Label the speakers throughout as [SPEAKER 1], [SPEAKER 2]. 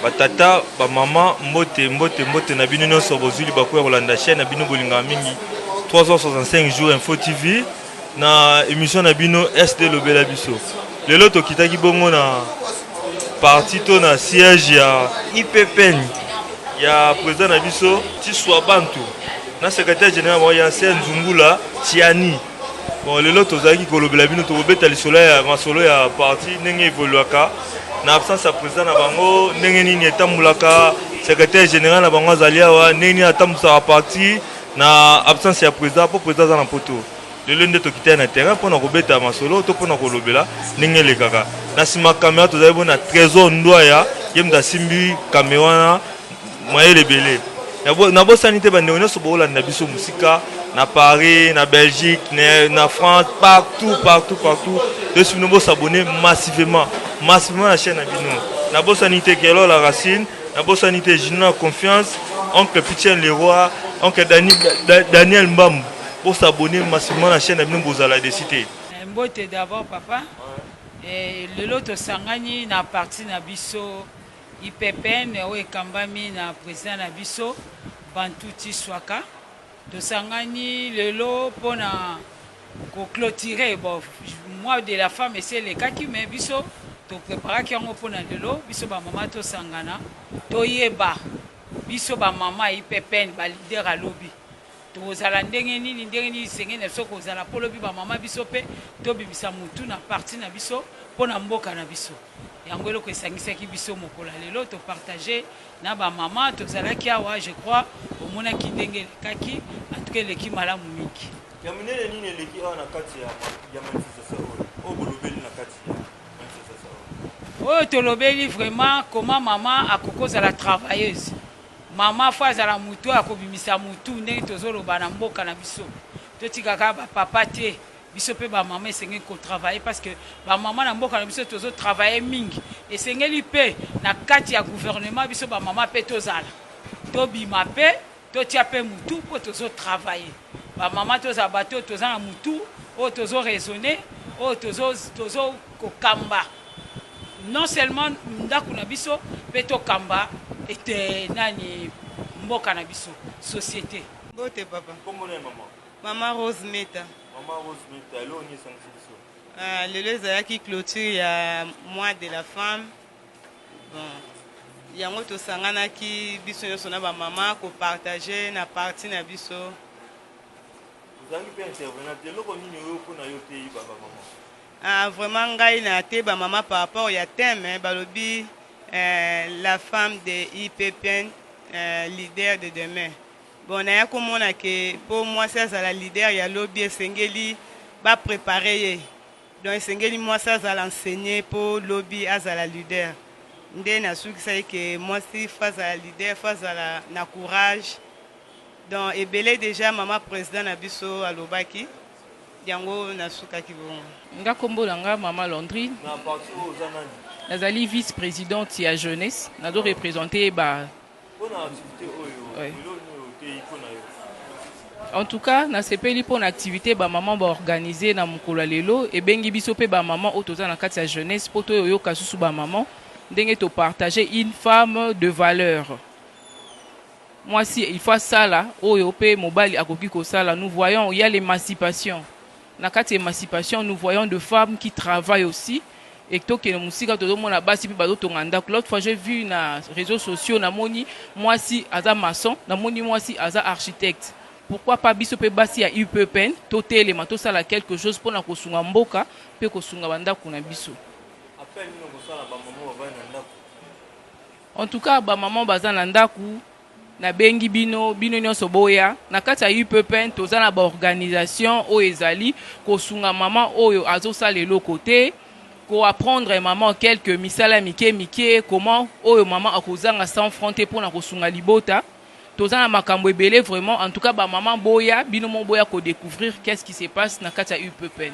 [SPEAKER 1] batata bamama mbote na bino nyonso bozwili bakoya kolanda chaîne na bino bolinga mingi 365 jours Info TV na émission na bino SD lobela biso lelo tokitaki bongo na parti to na siège ya IPPN ya président na biso Tiswa Bantu na secrétaire général ya Ancien Nzungula Tiani. Bon lelo tozaki kolobela bino tokobeta lisolo ya masolo ya parti ndenge evoluaka na absence ya président na bango ndenge nini etambulaka secrétaire général na bango azali awa ndenge nini atambusaka parti na absence ya président po président aza na poto lelo nde tokitaya na terrain mpona kobeta masolo to mpona kolobela ndenge elekaka na nsima kamera tozali bona trésor ndwaya ye mutu asimbi kamera wana mayele ebele na bosani te bandeko nyonso bokolanda biso mosika na Paris, na Belgique, na France, partout. Donc, nous devons s'abonner massivement à la chaîne. Nous devons s'abonner à la Racine, nous devons s'abonner à Gina Confiance, Oncle Pitien Leroy, Oncle Daniel Mbam. Pour s'abonner massivement à la chaîne, nous devons aller décider.
[SPEAKER 2] Mbote d'abord, papa. Et le lot de Sangani na parti na biso IPPN, et Kambami na président na biso Bantu Tiswaka. Tosangani lelo pona ko clôturer bon moi de la femme et c'est les cas qui mais biso to préparer qui on pona lelo biso ba mama to sangana to yeba biso ba mama IPPN ba leader à lobby to zala ndenge ni sengene so ko zala polobi ba mama biso pe to bibisa mutu na parti na biso pona mboka na biso yango eloko esangisaki biso mokola lelo to partager na ba mama to zalaki awa je crois omona ki ndenge kaki en tout cas leki malamu mingi
[SPEAKER 1] ya minene nini leki awa na kati ya manifestation o bolobeli na kati ya manifestation
[SPEAKER 2] oyo tolobeli vraiment comment maman akokoza la travailleuse maman fois azala mutu akobimisa mutu ndenge tozoloba na mboka na biso totikaka bapapa te biso pe ba maman esengeli kotravailler parce que ba maman na mboka na biso tozo travailler mingi esengeli pe na kati ya gouvernement biso ba maman pe tozala tobima pe totia pe mutu po tozo travailler ba maman toza bato toza na mutu o tozo raisonner o tozo kokamba non seulement ndaku na biso pe tokamba ete nani mboka na biso société
[SPEAKER 3] bote papa
[SPEAKER 1] comment est maman
[SPEAKER 3] Maman Rose Meta.
[SPEAKER 1] Maman Rose Meta, elle est
[SPEAKER 3] où le ezalaki clôture ya mois de la femme. Bon, yango tosanganaki biso nyonso na ba mama ko partager na parti na biso.
[SPEAKER 1] Vous avez pu intervenir de loko nini yo ko na yo te ba maman.
[SPEAKER 3] Ah vraiment ngai na te ba mama par rapport ya thème balobi la femme de IPPN leader de demain. Bon, on a comme que pour moi, c'est la leader, il y a lobby esengeli va préparer. Donc esengeli moi ça à l'enseigner pour lobby à la leader. Ndé na su que que moi si face à la leader, face à la courage. Donc ebele déjà maman président na biso à Lobaki. Yango na su ka ki bon.
[SPEAKER 4] Nga kombo nga maman Landry.
[SPEAKER 1] Na parti aux anani.
[SPEAKER 4] Nazali vice-présidente ya jeunesse, na do représenter ba
[SPEAKER 1] bonne activité oyo.
[SPEAKER 4] En tout cas, na sepeli pour une activité ba maman ba organiser na mukula lelo et bengi biso pe ba maman otoza na kati ya jeunesse poto yo kasusu ba maman ndenge to partager une femme de valeur. Moi si il faut ça là oyo pe mobali akoki ko sala nous voyons il y a l'émancipation. Na kati émancipation nous voyons de femmes qui travaillent aussi et to ke musika to mona basi pe ba to nganda. L'autre fois j'ai vu na réseaux sociaux na moni moi si aza maçon na moni moi si aza architecte. Pourquoi pas biso pe basi ya UPPN to telema to sala quelque chose pour na kosunga mboka pe kosunga banda kuna biso.
[SPEAKER 1] Appel ni ko sala ba maman ba na ndako.
[SPEAKER 4] En tout cas ba maman baza na ndaku na bengi bino nyonso boya na kati ya UPPN to za na ba organisation o ezali kosunga maman oyo azo sala eloko te ko apprendre maman quelques misala mike comment oyo maman akozanga sans fronter pour na kosunga libota. Tozana makambo ebele vraiment en tout cas ba maman boya bino mon boya ko découvrir qu'est-ce qui se passe na kati ya UPPN.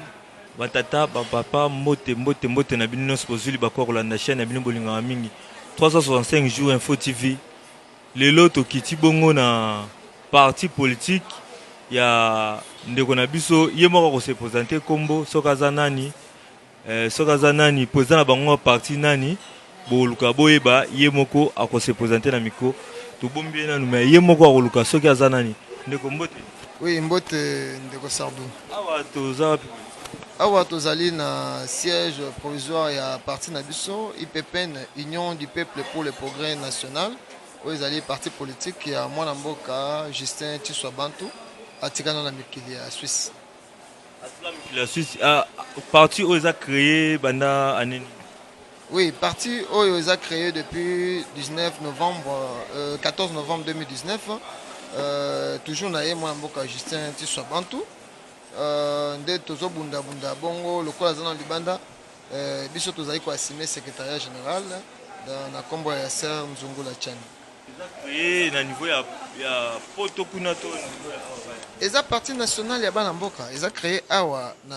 [SPEAKER 1] Batata ba papa mbote na bino nyonso bozuli bakwa kolanda chaîne na bino bolinga mingi 365 jours Info TV. Lelo tokiti bongo na parti politique ya ndeko na biso ye moko ko se présenter kombo soka za nani président na bango parti nani boluka boyeba ye moko akose présenter na micro to bombi na nous ye moko akoluka soki azanani ndeko mbote.
[SPEAKER 5] Oui, mbote ndeko Sardou.
[SPEAKER 1] Awa
[SPEAKER 5] tozali na siège provisoire ya parti na biso IPPN, Union du peuple pour le progrès national. Oyo ezali parti politique ya mwana mboka Justin Tiswa Bantu atikana na mikili ya Suisse.
[SPEAKER 1] La Suisse a parti oyo eza créé banda aneni.
[SPEAKER 5] Oui, parti oyo eza créé depuis 14 novembre 2019. Toujours na ye mwana mboka Justin Tiswa Bantu. Nde tozo bunda bongo lokola aza na libanda biso tozali koasime secrétariat général na kombo ya Ser Nzungula Chani.
[SPEAKER 1] Et na niveau ya poto kuna to
[SPEAKER 5] eza parti national ya bana mboka eza créé awa na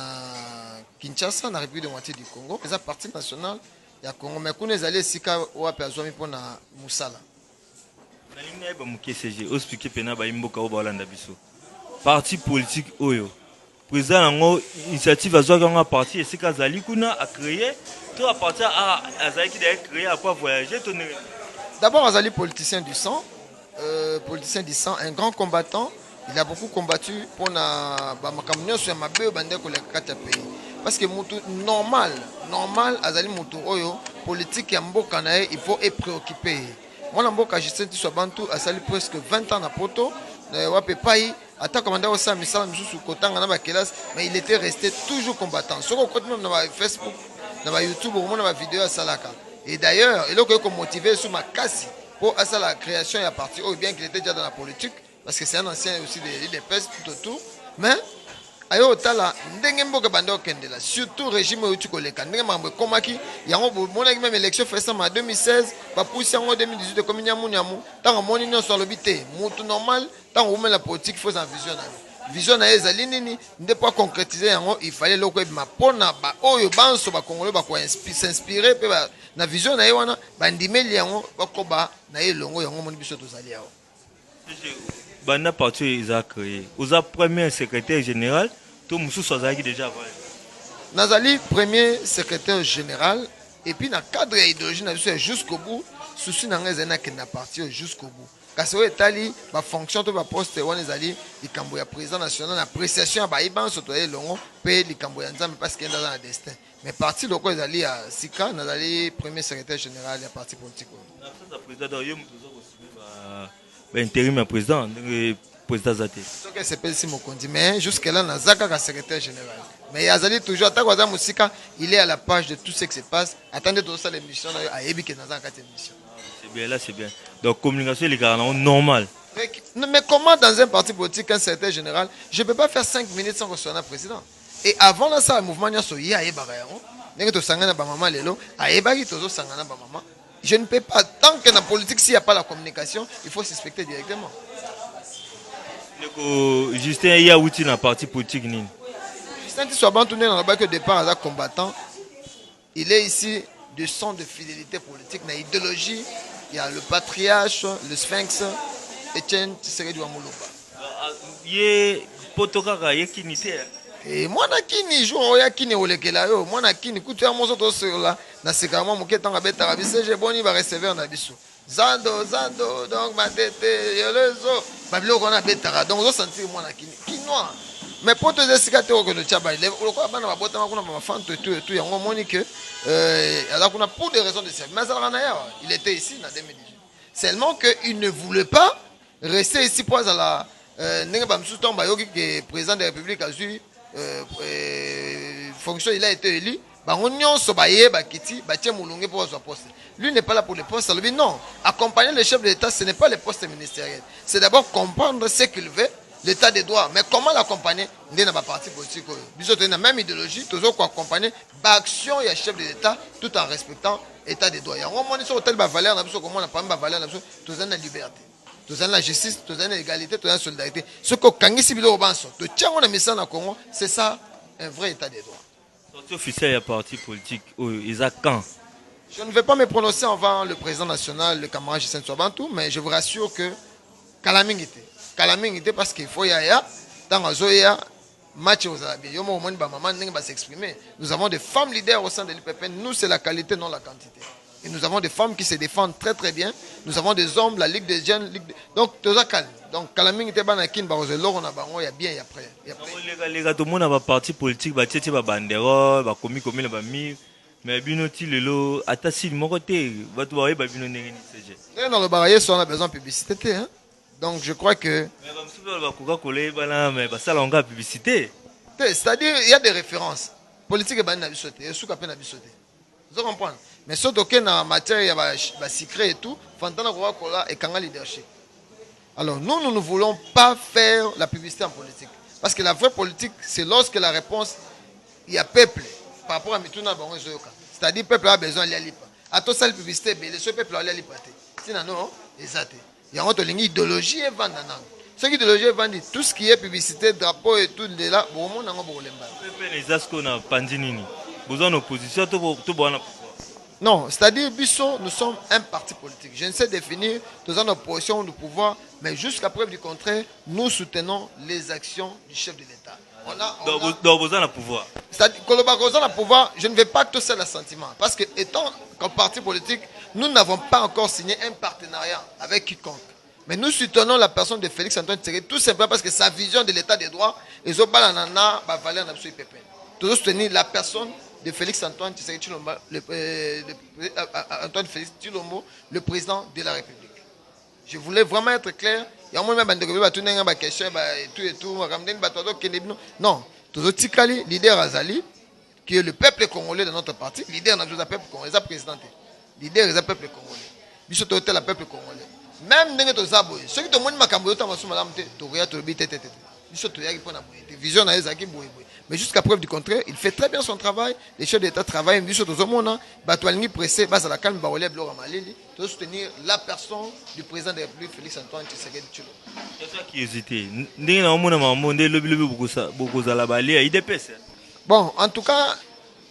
[SPEAKER 5] Kinshasa na République démocratique du Congo. Eza parti national ya Congo mais kuna ezali esika wapi azwami mpona musala.
[SPEAKER 1] Na linga ba mukesege ospike pena ba imboka o balanda biso parti politique oyo président nango initiative azwaki yango parti esika azali kuna a créé to a parti azali ki d'ailleurs créé après voyager to.
[SPEAKER 5] D'abord azali politicien du sang, un grand combattant. Il a beaucoup combattu pour na ba makamnyo sur mabe bande ko le kata pays parce que mutu normal azali mutu oyo politique ya mboka na il faut être préoccupé. Mwana mboka Justin Tiswa Bantu asali presque 20 ans na poto wa pepai ata commandant au sam misala misusu kotanga na ba classe mais il était resté toujours combattant. Soko côté même na ba Facebook na ba YouTube au moins na ba vidéo à salaka. Et d'ailleurs, il a motivé sur ma casse pour la création de parti, ou bien qu'il était déjà dans la politique, parce que c'est un ancien aussi des PES tout autour. Mais, ayo tala ndengembo ke bando kendela surtout régime uti koleka ndengembo komaki yango mona même élection fait en 2016 ba poussi en 2018 comme nyamu tant moni non sur l'obité mutu normal tant on met la politique faut en vision na ezali nini nde pas concrétiser yango il fallait loko ma pona ba oyo banso ba congolais ba ko s'inspirer pe ba na vision na yewana ba ndimeli yango bakoba na elongo yango moni biso tozali yawo.
[SPEAKER 1] Bana parti ils créé oza premier secrétaire général to mususu azaki déjà avant
[SPEAKER 5] nazali premier secrétaire général et puis na cadre idéologie na biso jusqu'au bout souci na ngeza na kena parti jusqu'au bout kasi oyo etali ba fonction to ba poste wana ezali likambo ya président national appréciation ya bayiban soto elongo pe likambo ya nzambe parce que enda na destin mais parti loko ezali ya sika nazali premier secrétaire général ya parti politique
[SPEAKER 1] na France président yo mutuzo ko ba intérim président président Zate
[SPEAKER 5] ce que c'est si mokondi mais jusque là nazaka ka secrétaire général mais azali toujours atako za musika il est à la page de tout ce qui se passe attendez tout ça l'émission na yo ayebi ke nazaka ka émission.
[SPEAKER 1] C'est bien là c'est bien donc communication les gars normal.
[SPEAKER 5] Mais comment dans un parti politique un secrétaire général je peux pas faire 5 minutes sans recevoir un président et avant là ça le mouvement nyaso ya ayebaka yango ndenge to sangana ba maman lelo ayebaki tozo sangana ba maman. Je ne peux pas, tant que dans la politique, s'il n'y a pas la communication, il faut suspecter directement.
[SPEAKER 1] Justin, il y a outil dans la parti politique.
[SPEAKER 5] Justin Tiswa Bantu n'est dans le départ, un combattant. Il est ici de son de fidélité politique, dans l'idéologie. Il y a le patriarche, le sphinx, Etienne Tshisekedi Wamuluba.
[SPEAKER 1] Il y a Potokaka, il y a Kinité.
[SPEAKER 5] Et moi na kini jour oya kini olekela yo moi na kini kutu ya moso to sur là na sekama moke tanga beta bise je boni ba recevoir na biso zando donc ma tete yolezo babilo kona beta donc zo sentir moi na kini kinois mais pour te desika te ko no chaba le ko bana ba bota makuna ma fanto tout yango moni que alors qu'on a pour des raisons de service mais il était ici en 2018 seulement que il ne voulait pas rester ici pour la ndenge ba msusu tomba yoki que président de la République a eu fonction il a été élu bango nyonso baye bakiti batie mulunge pour son poste lui n'est pas là pour le poste lui non accompagner le chef de l'État ce n'est pas le poste ministériel c'est d'abord comprendre ce qu'il veut l'état des droits mais comment l'accompagner ndena ba parti politique biso to na même idéologie toujours ko accompagner ba action ya chef de l'État tout en respectant état des droits yango moni so tel ba valeur na biso comment na pas ba valeur na biso to na liberté tous la justice, tous la égalité, tous la solidarité. Ce que Kangisi Bilo Banso, de Tchango na Missa na Congo, c'est ça un vrai état des droits.
[SPEAKER 1] Sorti officiel à parti politique, Isaac quand
[SPEAKER 5] je ne vais pas me prononcer avant le président national, le camarade Justin Tiswa Bantu, mais je vous rassure que Kalamingité. Kalamingité parce qu'il faut y aller dans la Zoya, match aux Arabes. Yomo au maman n'est pas s'exprimer. Nous avons des femmes leaders au sein de l'IPPN. Nous, c'est la qualité, non la quantité. Et nous avons des femmes qui se défendent très très bien. Nous avons des hommes, la Ligue des jeunes, donc tout ça calme. Donc Kalaming était banakin barozelo on a bango, il y a bien et après.
[SPEAKER 1] Les gars, tout le monde a parti politique, bah tchétché bah bandera, bah commis bah mi, mais binoti lelo, attaché mon côté, bah tu vois bah bino n'engeni CG.
[SPEAKER 5] Dans le barrière, on a besoin de publicité, hein. Donc je crois que.
[SPEAKER 1] Mais bah monsieur bah Coca-Cola bah là, mais bah ça là on a publicité.
[SPEAKER 5] C'est-à-dire il y a des références. Politique bah n'a sauté, et sous capé n'a sauté. Vous comprenez? Mais surtout que dans la matière, il y a bah secret et tout. Fantana Coca-Cola et Kanga leadership. Alors nous ne voulons pas faire la publicité en politique. Parce que la vraie politique, c'est lorsque la réponse, il y a peuple par rapport à Mituna Bango Zoyoka. C'est-à-dire que le peuple a besoin de l'alipa. À tout ça, la publicité, le peuple a l'alipa. Sinon, non, les athées. Il y a une idéologie et vente. Ce qui est idéologie et vente, tout ce qui est publicité, drapeau et tout, de là, bon, on a un bon problème.
[SPEAKER 1] Les asco na pandinini. Besoin d'opposition, tout bon.
[SPEAKER 5] Non, c'est-à-dire, Bissot, nous sommes un parti politique. Je ne sais définir, nous avons une opposition du pouvoir, mais jusqu'à preuve du contraire, nous soutenons les actions du chef de l'État.
[SPEAKER 1] Donc, besoin de pouvoir.
[SPEAKER 5] C'est-à-dire, quand besoin de pouvoir, je ne vais pas que ça le sentiment. Parce que, étant qu'un parti politique, nous n'avons pas encore signé un partenariat avec quiconque. Mais nous soutenons la personne de Félix Antoine Tshisekedi, tout simplement parce que sa vision de l'État des droits, ils ont pas la valeur d'absolu PP. Nous soutenons la personne de Félix Antoine Tshisekedi Tshilombo, Antoine Félix Tshilombo, le président de la République. Je voulais vraiment être clair. Il y a un moment où question et tout. Non, tout Tikali, leader Azali, qui est le peuple congolais de notre parti, leader de notre peuple congolais, président, leader du peuple congolais. Bisous total le peuple congolais. Même dans les abois, ceux qui te montrent ma cambo, tu as ma madame, tu regardes le bit, bisous tu regardes pour la vision à Ezaki Boy. Mais jusqu'à preuve du contraire, il fait très bien son travail. Les chefs d'État travaillent. Nous sommes au monde. Batoualini pressé, bas à la calme, Barolé, Blora Malili. De soutenir la personne du président de la République, Félix Antoine Tshisekedi Tshilombo.
[SPEAKER 1] Il y a ça qui hésitait. N'est pas mon monde, le beaucoup à la balie, il dépasse.
[SPEAKER 5] Bon, en tout cas,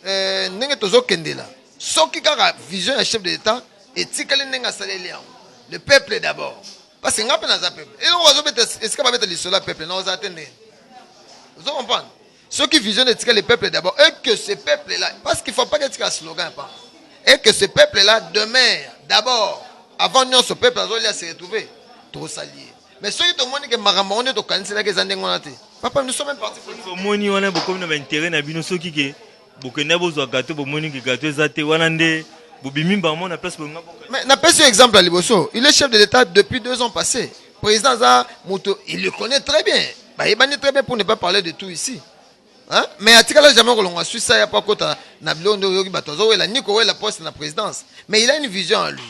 [SPEAKER 5] n'est pas Kendela. Ce qui a vision un chef d'État et Tikali n'est salé le peuple d'abord. Parce que nous avons un peuple. Et nous avons est-ce qu'on va mettre le peuple? Non, vous attendez. Vous comprenez? Ceux qui visionnent le peuple d'abord, et que ce peuple-là, parce qu'il ne faut pas qu'il y ait un slogan, et que ce peuple-là demeure d'abord, avant nous, ce peuple-là, il se retrouver, trop s'allier. Mais ceux qui te montrent que Maramone est au Canada, que Zandengona, papa, nous sommes un parti politique.
[SPEAKER 1] Moni, on a beaucoup d'intérêt, na bino ceux qui beaucoup n'abo zo gâteau, beaucoup moni qui gâteau zate, wanande, bobimi bamon na place bonga. Mais
[SPEAKER 5] n'a pas ce exemple à Liboso. Il est chef de l'État depuis 2 ans passés. Président Za Mouto, il le connaît très bien. Bah, il connaît très bien pour ne pas parler de tout ici. Hein? Mais à Tikala, jamais on a su ça, il n'y a pas de Nablon de Yogi Batozo, il a ni la poste de la présidence. Mais il a une vision en lui.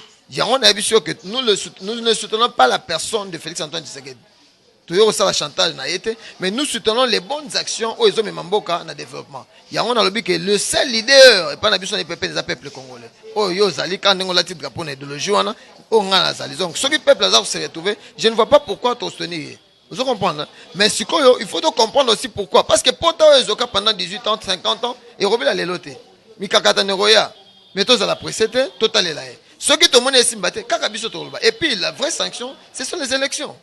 [SPEAKER 5] On a vu sûr que nous ne soutenons pas la personne de Félix Antoine Tshisekedi. Toujours ça, la chantage n'a été. Mais nous soutenons les bonnes actions où ils ont mis Mamboka dans le développement. Il y a un lobby que le seul leader, et pas la des peuples congolais. Oh, yo, Zali, quand on a dit drapeau d'idéologie, on a Zali. Donc, ceux qui peuples se retrouver, je ne vois pas pourquoi te soutenir. Vous comprenez? Mais il faut comprendre aussi pourquoi. Parce que pendant 18 ans, 50 ans, et Robin a l'éloté. Mikakata Neroya, mais tous à la précédé, total est là. Ceux qui te monnaient ici, et puis la vraie sanction, ce sont les élections.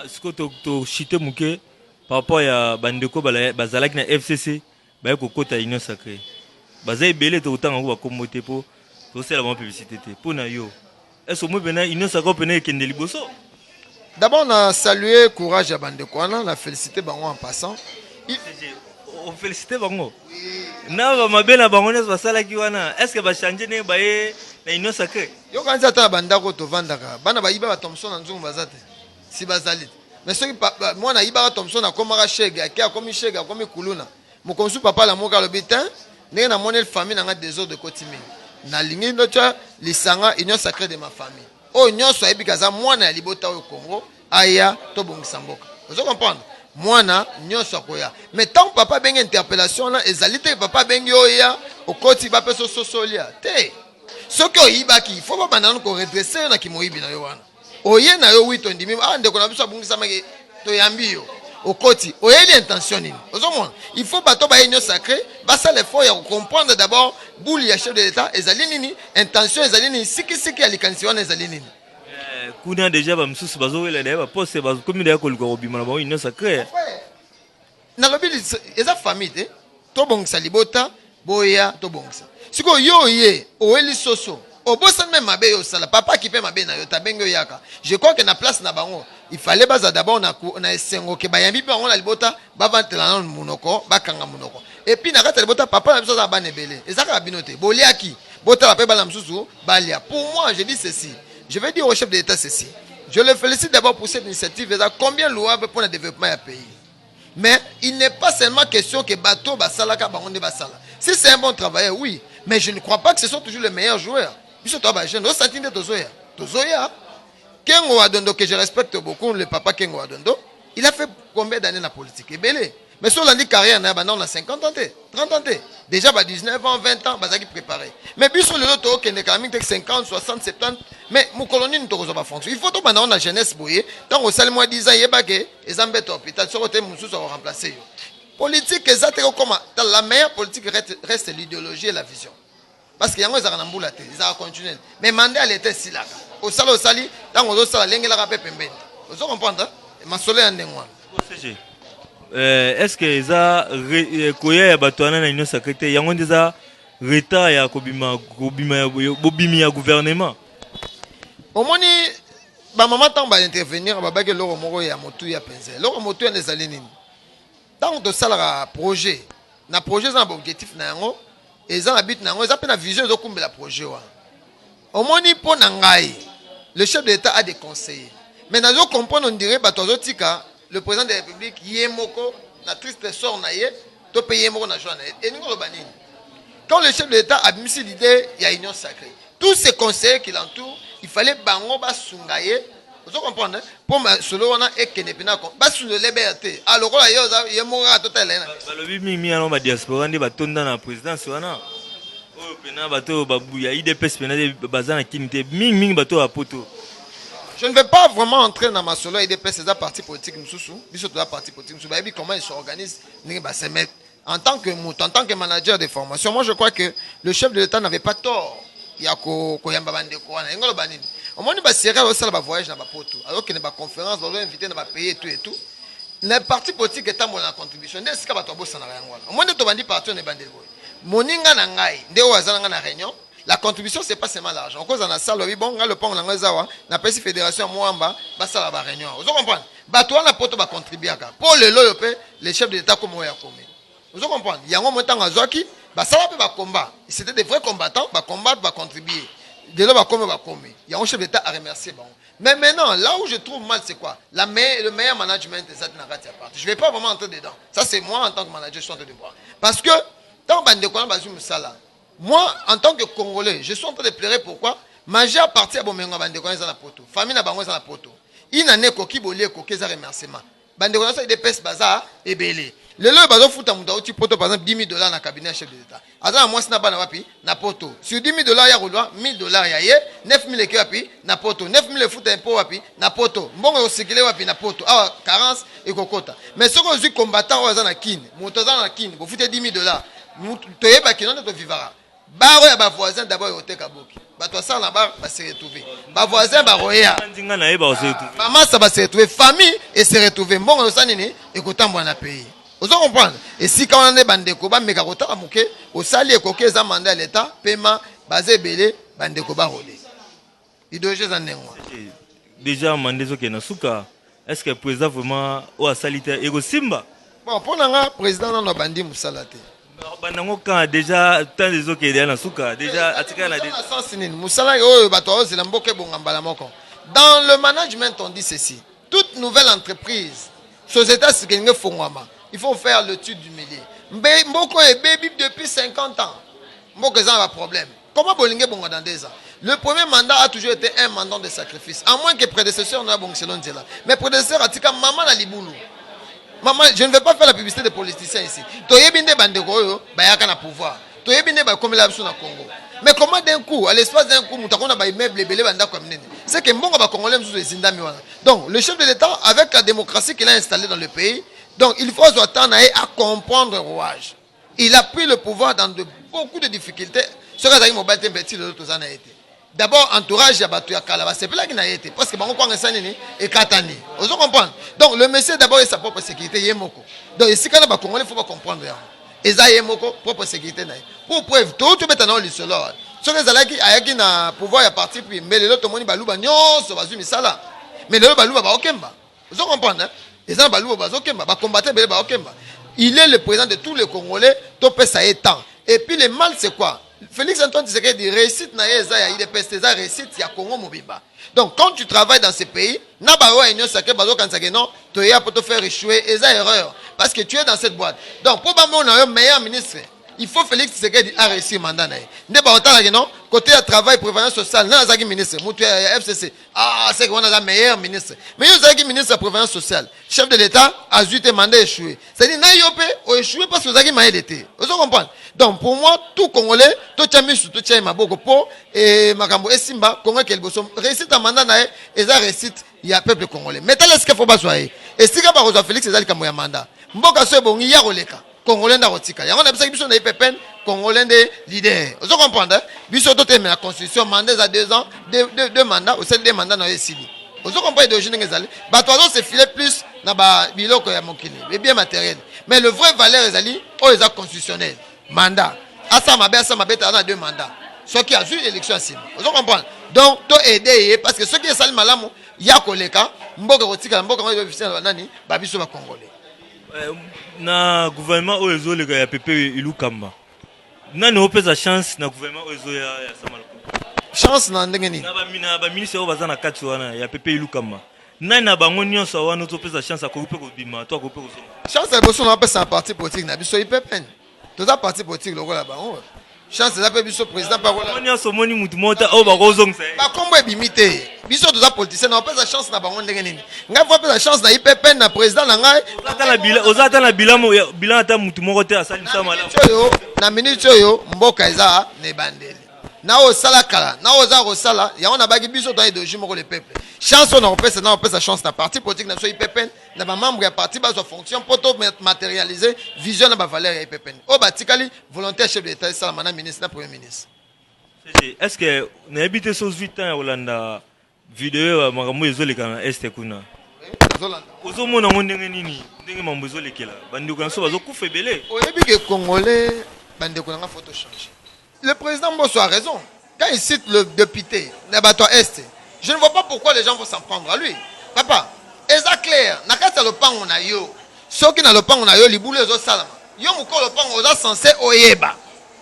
[SPEAKER 1] Est-ce que tu chité mouké par rapport à Bandeko Bazalak na FCC, bah Kota Union Sacrée. Bazay belé tout autant en commoté pour c'est la bonne publicité. Pour na yo. Est-ce que moi ben Union Sacrée peut n'être qu'un liboso?
[SPEAKER 5] D'abord, on a salué courage à Bandeko, on a félicité Bango en passant.
[SPEAKER 1] On félicite Bango. Na ma belle Bango va sala ki wana. Est-ce que va changer ne ba na Union Sacrée?
[SPEAKER 5] Yo quand ça ta bandako to vandaka. Bana ba iba Thompson nzungu bazate. Si bazali. Mais ceux qui moi na iba Thompson a komara shega, qui a komi shega, komi kuluna. Mo konsu papa la moka le bitin, ne na monel famille na désordre de Kotimi. Na lingi no cha lisanga Union Sacrée de ma famille. Oh nyonso ebikaza mwana ya libota au Congo aya to bongisa mboka. Vous comprenez? Mwana nyonso akoya. Mais tant papa bengi interpellation là ezalité papa bengi oya okoti ba peso sosolia. Te. Soki oyibaki, il faut pas banana ko redresser na kimoyibi na yo wana. Oye na yo wito ndimi ndeko na biso bongisa maki to yambi yo. Okoti, oyeli intention nini. Vous comprenez? Il faut bato ba Union Sacrée, ba ça l'effort ya comprendre d'abord bouli ya chef de l'État ezali nini, intention ezali nini, siki alikanisi wana ezali nini.
[SPEAKER 1] Kuna déjà ba msusu bazo wela da ba poste bazo komi da ko luko bima na ba Union Sacrée.
[SPEAKER 5] Na lobi eza famille te. To bongisa libota boya to bongisa siko yo ye oeli soso obosa même mabe yo sala papa qui peut mabe na yo tabengo yaka je crois que na place na bango il fallait baza d'abord na esengo ke bayambi bango na libota bavantela na munoko bakanga munoko et puis na kata libota papa na biso za banebele ezaka binote boliaki bota la pe bala msusu balia pour moi je dis ceci je vais dire au chef de l'état ceci je le félicite d'abord pour cette initiative combien louable pour le développement du pays. Mais il n'est pas seulement question que bateau basalaka bangonde basala. Si c'est un bon travailleur, oui, mais je ne crois pas que ce sont toujours les meilleurs joueurs. Biso to ba jeune, o santinde tozoya. Tozoya. Kengo Wadondo que je respecte beaucoup, le papa Kengo Wadondo, il a fait combien d'années dans la politique? Et belé. Mais sur l'année carrière, on a 50 ans, 30 ans. Déjà, 19 ans, 20 ans, qui préparé. Mais puis sur le lot, qui est quand même 50, 60, 70. Mais mon colonie ne te pas fonction. Il faut que la jeunesse bouillée. Tant que ça, moi, 10 ans, il y a des hôpitaux, sur le thème, nous sommes remplacés. Politique, la meilleure politique reste l'idéologie et la vision. Parce qu'il y a des gens qui ont continué. Mais Mandela était si là. Au sali, tant que ça, l'engel a rappelé Pemben. Vous comprenez? Ma soleil en démoine.
[SPEAKER 1] Est-ce que ça koya ya batwana na union sacrée yango ndeza retard ya kobima bobimi ya gouvernement
[SPEAKER 5] omoni ba mama tant ba intervenir ba ba ke loro moko ya motu ya penze loro motu ya nezali nini tant de salara projet na projet za objectif na yango eza na but na yango eza pe na vision zo kumbela projet wa omoni po na ngai le chef de l'état a des conseillers mais nazo comprendre on dirait batozo tika le président de la République, Yemoko, la triste sort naïe, to paye Yemoko na joie naïe. Et nous le banine. Quand le chef de l'État a mis l'idée, il y a une union sacrée. Tous ces conseillers qui l'entourent, il fallait bango ba sungaye. Vous comprenez? Pour solo on a ekenepina ko. Ba sunle liberté. Alors là Yemoko a total.
[SPEAKER 1] Balobi mingi ano ba diaspora ndi batonda na présidence wana. Oh pena bato babuya IDPS pena bazana kinité mingi bato a poto.
[SPEAKER 5] Je ne vais pas vraiment entrer dans ma solo et des PCA parti politique parti politique comment ils s'organisent en tant que manager de formation. Moi je crois que le chef de l'État n'avait pas tort. Il y a koyamba bande ko na ngolo banini. Au moins ba serrer au sala ba voyage na ba poto. Alors que ne ba conférence ba invité na ba payer tout et tout. Les partis politiques étant mon contribution. Ndé sika ba to bossa na yango. Au moins to bandi parti ne bande boy. Moninga na ngai ndé wazana na réunion. La contribution, ce n'est pas seulement l'argent. Cause on a ça, le bon, le pont, la fédération, Moamba, ça la réunion. Vous comprenez? Toi, la poto va contribuer. Pour le lot, les chefs de l'État, comme on a commis. Vous comprenez? Il y a un moment à Zoaki, ça va combattre. C'était des vrais combattants, va combattre, va contribuer. De là, va commettre. Il y a un chef d'État à remercier. Mais maintenant, là où je trouve mal, c'est quoi? Le meilleur management de cette narrative. Je ne vais pas vraiment entrer dedans. Ça, c'est moi en tant que manager, je suis en train de voir. Parce que, tant que moi, en tant que Congolais, je suis en train de pleurer pourquoi majeure partie à Bomengo Bandekona dans la poto. Famille na bango dans la poto. Il n'a n'est qu'au bolé qu'au za remerciement. Bandekona ça des pèse bazar et belé. Le lot bazo futa muta uti poto par exemple $10,000 dans le cabinet chef de l'État. Azana moi sina bana wapi na poto. Sur $10,000 ya rolwa $1,000 ya ye 9,000 ke wapi na poto. 9,000 futa impôt wapi na poto. Mbongo osikile wapi na poto. Ah carence et kokota. Mais ce qu'on dit combattant azana kin, moto za na kin, bo futa $10,000. Toyeba kinonde to vivara. Baro ya ba voisin d'abord yote kaboki. Ba to ça là-bas va se retrouver. Ba voisin ba roya.
[SPEAKER 1] Ndinga na yeba se retrouver.
[SPEAKER 5] Maman ça va se retrouver famille et se retrouver. Mbongo ça nini et kotambwa na pays. Vous comprenez? Et si quand on est bandeko ba meka kotaka muke, osali ekoke za mandat l'état, paiement basé belé bandeko ba rolé. Idéologie za ndengwa.
[SPEAKER 1] Déjà mandezo ke na suka. Est-ce que le président vraiment ou a salité ego simba?
[SPEAKER 5] Bon, pour nga président na bandi musalate.
[SPEAKER 1] Banango quand déjà tant des autres qui est dans souka déjà atika na
[SPEAKER 5] dans le management on dit ceci toute nouvelle entreprise société il faut faire l'étude du milieu mboko est baby depuis 50 ans mboko ça un problème comment bolingue bongo dans 2 ans le premier mandat a toujours été un mandat de sacrifice à moins que prédécesseur n'a bon selon Dieu mais prédécesseur atika maman na libulu. Maman, je ne vais pas faire la publicité des politiciens ici. Toyebinde bandeko bayaka na pouvoir. Toyebinde ba comme la biso na Congo. Mais comment d'un coup, à l'espace d'un coup, mutakona ba immeuble belé banda comme nene. C'est que mbongo ba congolais musu ezindami wana. Donc, le chef de l'État avec la démocratie qu'il a installée dans le pays, donc il faut s'attendre à comprendre le rouage. Il a pris le pouvoir dans beaucoup de difficultés. Ce que ça mobile petit le tout ça n'a été. D'abord, entourage ya batu ya Kalaba, c'est là qu'il n'a été. Parce que bango kwa ngesani et katani. Vous comprenez? Donc, le monsieur d'abord a sa propre sécurité, yemoko. Donc, ici, quand on va Congolais, il faut pas comprendre. eza ye moko propre sécurité na ye pour preuve to beta na lisolo soki ezalaki ayaki na pouvoir ya parti pris mais lelo tomoni baluba nyonso bazwi misala mais lelo baluba baokemba ozo comprendre eza na baluba bazokemba bacombattant ebele baokemba. Il est le président de tous les Congolais to pesa ye temps et puis le mal c'est quoi? Félix Antoine Tshisekedi réussite na ye eza ya IDPS eza réussite ya Congo mobimba. Donc quand tu travailles dans ces pays na ba wa union sacrée bazo kansake non to ya pour te faire échouer eza erreur parce que tu es dans cette boîte. Donc pour ba on a un meilleur ministre. Il faut Félix Tshisekedi a réussi mandat na ye. Nde ba otala non côté de travail prévoyance sociale na azaki ministre mutu ya FCC. Ah c'est qu'on a la meilleur ministre. Mais yo azaki ministre de prévoyance sociale. Chef de l'État a eu un mandat échoué. C'est-à-dire na yopé o échoué parce que azaki maï d'été. Vous comprenez? Donc pour moi tout Congolais tout chamisu tout chai maboko po et makambo esimba Congo quel bosom réussite à mandat na ye eza réussite ya peuple congolais. Mais est-ce qu'il faut pas soyer? Et si ka ba reçoit Félix ezali kambo ya mandat. Mboka so bongi ya roleka. Congolais d'arotika. Yango na bisa biso na IPPN Congolais de leader. Vous comprenez? Biso to la constitution mandat à 2 ans, deux mandats, au sein des mandats na yesili. Vous comprenez d'origine ngezali. Batozo se filer plus na ba biloko ya mokili, les biens matériels. Mais le vrai valeur ezali o eza constitutionnel. Mandat. Asa mabe ta 2 mandats. Ceux qui a eu élection asile. Vous comprenez? Donc to aider parce que ceux qui sali malamu ya koleka mboka kotika mboka ngo officiel nani ba biso ba Congolais.
[SPEAKER 1] Na gouvernement oyo ezoleka ya pepe ilukamba nani opeza chance na gouvernement oyo ezoya ya Samalko
[SPEAKER 5] chance na ndenge nini
[SPEAKER 1] na ba ministre oyo baza na kati wana ya pepe ilukamba nani na bango nyonso wana opeza chance akope kobima to akope kozonga
[SPEAKER 5] chance ya boso na pesa parti politique na biso IPPN toza parti politique lokola bango chance za pe biso président parola
[SPEAKER 1] nyonso moni mutu mota oyo bakozongisa
[SPEAKER 5] ba kombo ebimite biso toza politicien na opeza chance na bango ndenge nini ngai faut pesa chance na IPPN na président na ngai
[SPEAKER 1] ozata na bilan ata mutu moko te asali msama malamu
[SPEAKER 5] na minute oyo mboka eza ne bandeli na osala kala na oza kosala yango na baki biso to idéologie moko le peuple chance on opesa chance na parti politique na so IPPN na ba membre ya parti ba so fonction poto matérialiser vision na ba valeur ya IPPN o batikali volontaire chef de l'état sala mana ministre na premier ministre.
[SPEAKER 1] Est-ce que na habité sos 8 ans ya Holanda vidéo makambo ezoleka na este kuna ozomona ngo ndenge nini ndenge mambo ezolekela bandeko na so bazokufa ebele
[SPEAKER 5] oyebi ke congolais bandeko na photo changer. Le président Mbosso a raison. Quand il cite le député Nabato Est, je ne vois pas pourquoi les gens vont s'en prendre à lui. Papa, est-ce clair? Nakata le pan on a yo. Ceux qui n'ont le pan on a yo, les boulets aux salama. Yo mouko le pan aux censé oyeba.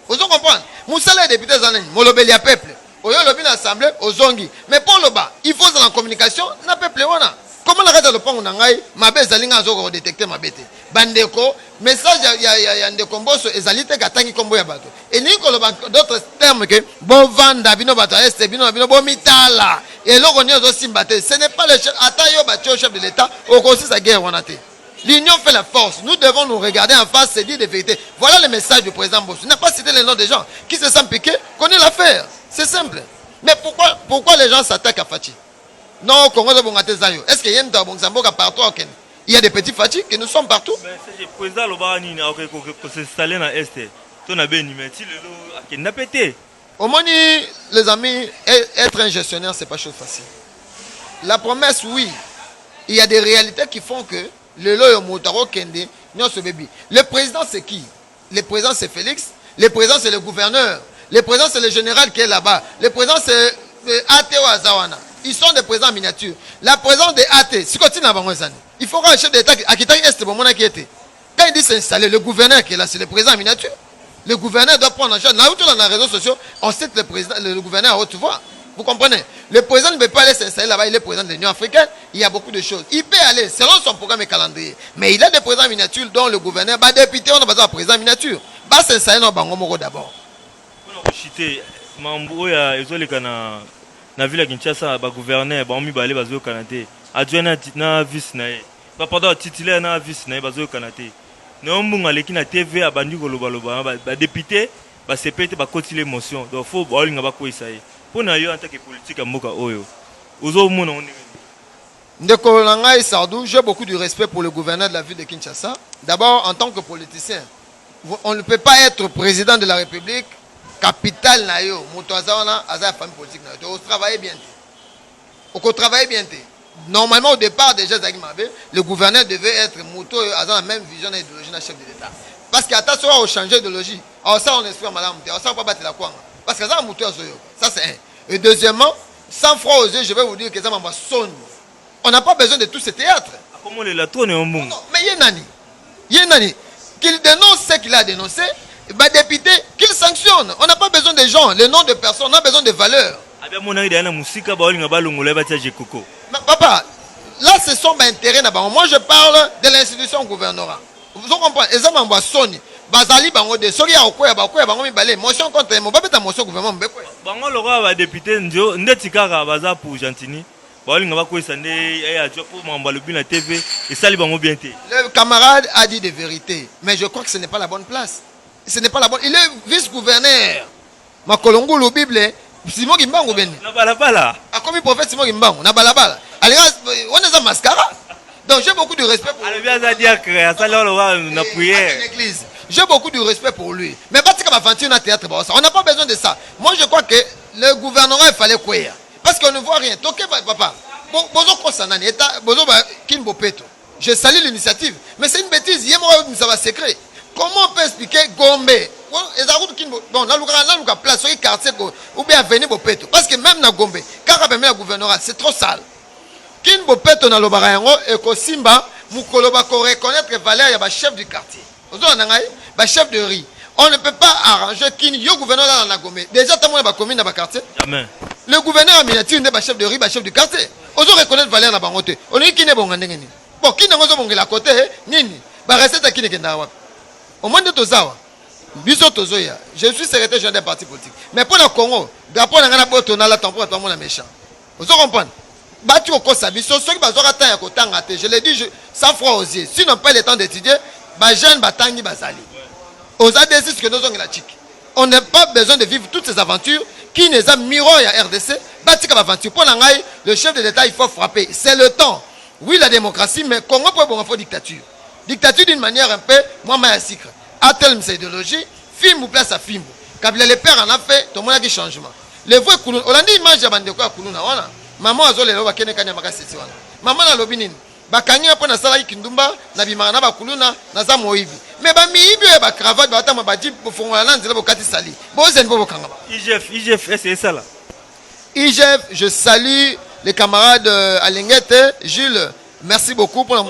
[SPEAKER 5] Vous comprenez? Moussala député zanen, molobeli a peuple. Oyo lobi l'assemblée aux zongi. Mais pour le bas, il faut dans la communication, na peuple wana. Comment la reste le pan on a ngai, ma belle zalinga zo détecter ma bête. Bandeko, message ya ndeko Mbosso ezalite katangi kombo ya bato. Et ni ko d'autres termes que bon vanda bino bato est bino bo mitala. Et loko nyozo simbate, ce n'est pas le chef atayo batio chef de l'état au conseil sa guerre wana te. L'union fait la force. Nous devons nous regarder en face et dire des vérités. Voilà le message du président Mbosso. Il n'a pas cité les noms des gens qui se sentent piqués, connaît l'affaire. C'est simple. Mais pourquoi les gens s'attaquent à Fachi? Non, Congo de Bongate Zayo. Est-ce qu'il y a une Bongsamboka partout au Kenya? Il y a des petits Fachi que nous sommes partout.
[SPEAKER 1] Mais c'est le président Lobani qui s'installe dans l'Est. Tu as bien mais il n'a pété.
[SPEAKER 5] Au moins, les amis, être un gestionnaire, ce n'est pas chose facile. La promesse, oui. Il y a des réalités qui font que le loyo motaro kende non ce bébé. Le président c'est qui? Le président c'est Félix. Le président c'est le gouverneur. Le président c'est le général qui est là-bas. Le président c'est Ateo Azawana. Ils sont des présidents en miniature. La présence des AT, c'est continue à il faut qu'un chef d'État qui est bon qui était. Quand il dit s'installer, le gouverneur qui est là, c'est le président en miniature. Le gouverneur doit prendre en charge. Là où tu es dans les réseaux sociaux, on cite le gouverneur à haute voix. Vous comprenez? Le président ne peut pas aller s'installer là-bas, il est président de l'Union africaine, il y a beaucoup de choses. Il peut aller selon son programme et calendrier. Mais il a des présidents en miniature dont le gouverneur, député, on a besoin d'un président en miniature. S'installer dans Bangomoro d'abord.
[SPEAKER 1] Na ville Kinshasa ba gouverneur ba omi balé bazo kanate adjoint na vice na ba pendant titulaire na vice na bazo kanate no mbunga leki na TV abandi koloba ba député ba CPT ba continuer motion donc faut olinga ba ko isaye pour na yo en tant que politique mboka oyo ozo mona on
[SPEAKER 5] ndeko ngai Sardou, j'ai beaucoup de respect pour le gouverneur de la ville de Kinshasa. D'abord en tant que politicien, on ne peut pas être président de la République capital na yo motoazana aza famille politique na yo travailler bien on travaille bien normalement au départ déjà le gouverneur devait être moto aza la même vision et idéologie na chef de l'état Parce que attention à changer d'idéologie. Alors ça on espère madame, alors ça on pas battre la quoi. Parce que ça a monté ça c'est un. Et deuxièmement, sans froid aux yeux, je vais vous dire que ça m'a sonne. On n'a pas besoin de tout ce théâtre.
[SPEAKER 1] Comment les latons est un bon.
[SPEAKER 5] Mais Yenani, qu'il dénonce ce qu'il a dénoncé, bah député, qu'il sanctionne. On n'a pas besoin de gens, les noms de personnes, on a besoin de valeurs. Mais papa, là ce sont mes intérêts. Moi je parle de l'institution gouvernorat. Vous comprenez? Et ça m'a sonné. Bazali bango de sori ya okoya bango mi balé motion contre mo babeta motion gouvernement mbeko
[SPEAKER 1] bango loko ba député ndio ndeti kaka baza pour Gentini balinga ba ko sande ya jo pour mamba lobi na TV et sali bango bien té.
[SPEAKER 5] Le camarade a dit des vérités, mais je crois que ce n'est pas la bonne place. Ce n'est pas la bonne. Il est vice-gouverneur. Makolongo lo Bible Simon Gimbango ben.
[SPEAKER 1] Na balabala.
[SPEAKER 5] A comme prophète Simon Gimbango na balabala. Allez on est en mascara. Donc j'ai beaucoup de respect pour
[SPEAKER 1] lui. Allez bien dire que ça là na prière.
[SPEAKER 5] L'église. J'ai beaucoup de respect pour lui. Mais pas comme aventure dans le théâtre. On n'a pas besoin de ça. Moi, je crois que le gouvernement, il fallait quoi. Parce qu'on ne voit rien. Papa. Je salue l'initiative. Mais c'est une bêtise. Il y a un secret. Comment on peut expliquer Gombe? Bon, là, il y a place, il y a quartier, ou bien venir Bopeto. Parce que même dans Gombe, quand on a le gouvernement, c'est trop sale. Kin Bopeto dans le Barayango et Kosimba, Moukoloba reconnaître valeur, il y a un chef du quartier. Chef de riz. On ne peut pas arranger qui est gouverneur dans la Gombe. Déjà, tu as commune dans le quartier.
[SPEAKER 1] Jamais.
[SPEAKER 5] Le gouverneur a miniature n'est chef de riz, chef du quartier. On doit reconnaître valeur dans la On est qui n'est bon. Bon, qui n'est pas bon à côté, nini. Restez à qui n'est pas au moins de Tozawa. Je suis secrétaire général des partis politiques. Mais pour le Congo, d'après la botte, on a la temporaire, tout le monde est méchant. Vous comprenez? Battu au Kosabi, ceux qui ont atteint à je l'ai dit, sans froid aux yeux. S'ils n'ont pas le temps d'étudier, jeune batangi bazali. Aux ADC que nous avons la chic. On n'a pas besoin de vivre toutes ces aventures qui nous a miroir à RDC. Batika aventure. Pour l'angaï, le chef de l'État, il faut frapper. C'est le temps. Oui, la démocratie, mais Congo peut avoir une dictature. Dictature d'une manière un peu, moi, ma secret. À tel c'est idéologie, film ou place à film. Kabila les pères en a fait, tout le monde a des changements. Les vrais Koulouna, on a dit image de quoi Koulouna, maman a zolé l'oba kene kanya maka seti wana. Maman a lobinine. Bakangi hapo na sala kindumba na bimana ba kuluna na za moibi mais ba miibi ba cravate ba tama ba jip pour fongola na nzela bokati sali bozen bo bokanga ba
[SPEAKER 1] IGF c'est ça là.
[SPEAKER 5] IGF, je salue les camarades Alingete, Jules, merci beaucoup pour la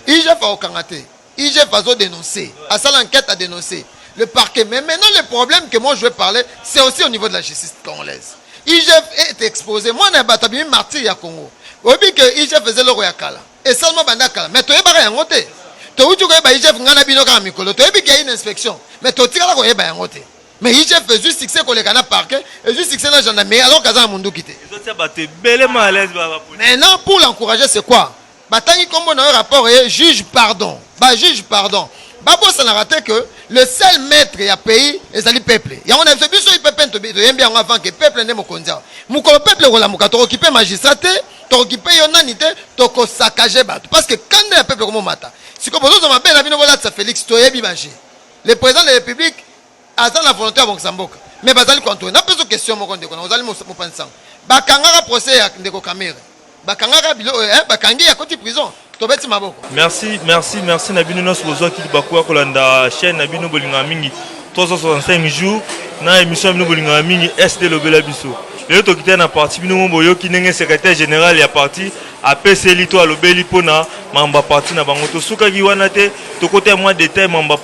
[SPEAKER 5] IGF a okangate. IGF a dénoncé, a ça l'enquête a dénoncé le parquet. Mais maintenant le problème que moi je vais parler, c'est aussi au niveau de la justice congolaise. IGF est exposé. Moi na batabi martyr ya Congo. Obi que IGF faisait le royakala. Et seulement bandakala. Mais tu es barré en côté. Tu as dit que IGF n'a pas de mikolo. Tu as dit qu'il y a une inspection. Mais tu as dit que IGF en côté. Mais IGF fait juste fixer que les gars parquet et juste fixer la gendarmerie alors qu'ils ont monde quitté. Maintenant pour l'encourager c'est quoi? Batangi comme dans un rapport juge pardon. Bah juge pardon. Babo ça n'a raté que le seul maître y a pays et c'est le peuple. Il y a on a fait biso il peuple to bien avant que peuple ne mo konza. Mukolo peuple rola mukato occuper magistraté, to occuper yonanité, to ko saccager bato parce que quand le peuple comme mata. Si comme vous ma belle vino voilà ça Félix to yebi baji. Le président de la République a dans la volonté à Bongsamboka. Mais bazali contrôle. Na pose question mo konde ko na ozali mo pensant. Bakanga procès ya ndeko Kamere. Bakanga bilo bakangi ya koti prison.
[SPEAKER 1] Merci Nabino Nos Bozo qui bakwa kolanda chaîne Nabino Bolinga Mingi 365 jours na émission Nabino Bolinga Mingi SD Lobela Biso. Le to kité na parti Bino Moyo qui n'est secrétaire général ya parti APC Lito Lobeli pona mamba parti na bango to suka ki wana te to côté moi détail mamba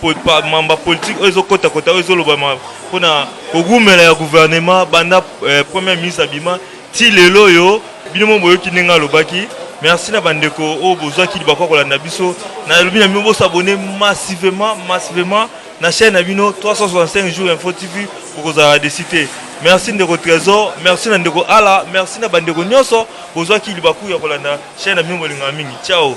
[SPEAKER 1] politique ezo kota ezo lobama pona ogumela ya gouvernement banda premier ministre Abima ti lelo yo Bino Moyo qui n'est lobaki. Merci na bandeko o bozo ki bakwa kolanda biso na lobi na mbo s'abonner massivement na chaîne Nabino 365 jours Info TV pour vous avoir décidé. Merci ndeko Trésor, merci na ndeko Ala, merci na bandeko nyonso bozo ki bakwa kolanda chaîne Nabino Bolinga Mingi. Ciao.